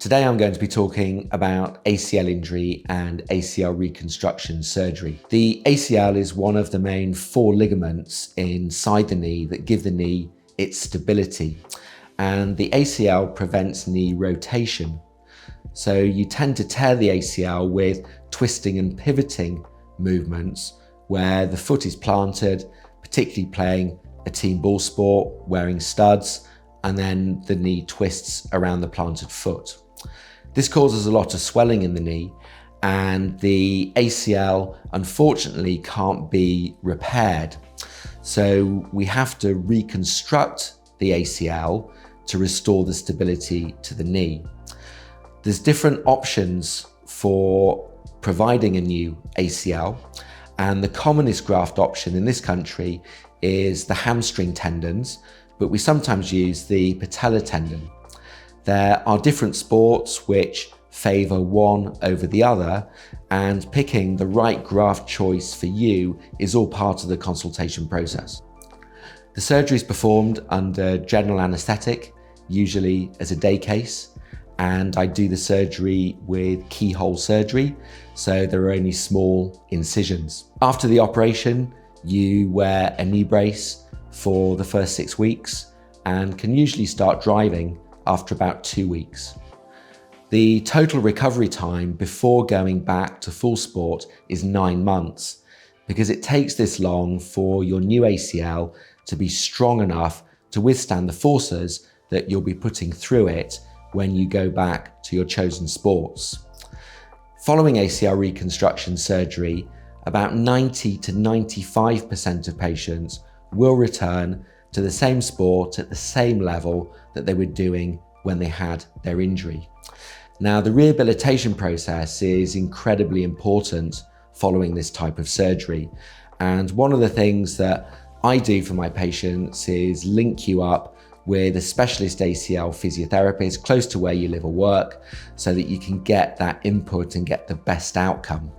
Today I'm going to be talking about ACL injury and ACL reconstruction surgery. The ACL is one of the main 4 ligaments inside the knee that give the knee its stability, and the ACL prevents knee rotation. So you tend to tear the ACL with twisting and pivoting movements where the foot is planted, particularly playing a team ball sport, wearing studs, and then the knee twists around the planted foot. This causes a lot of swelling in the knee, and the ACL unfortunately can't be repaired. So we have to reconstruct the ACL to restore the stability to the knee. There's different options for providing a new ACL, and the commonest graft option in this country is the hamstring tendons, but we sometimes use the patella tendon. There are different sports which favour one over the other, and picking the right graft choice for you is all part of the consultation process. The surgery is performed under general anaesthetic, usually as a day case, and I do the surgery with keyhole surgery, so there are only small incisions. After the operation, you wear a knee brace for the first 6 weeks and can usually start driving after about 2 weeks. The total recovery time before going back to full sport is 9 months, because it takes this long for your new ACL to be strong enough to withstand the forces that you'll be putting through it when you go back to your chosen sports. Following ACL reconstruction surgery, about 90 to 95% of patients will return to the same sport at the same level that they were doing when they had their injury. Now, the rehabilitation process is incredibly important following this type of surgery. And one of the things that I do for my patients is link you up with a specialist ACL physiotherapist close to where you live or work so that you can get that input and get the best outcome.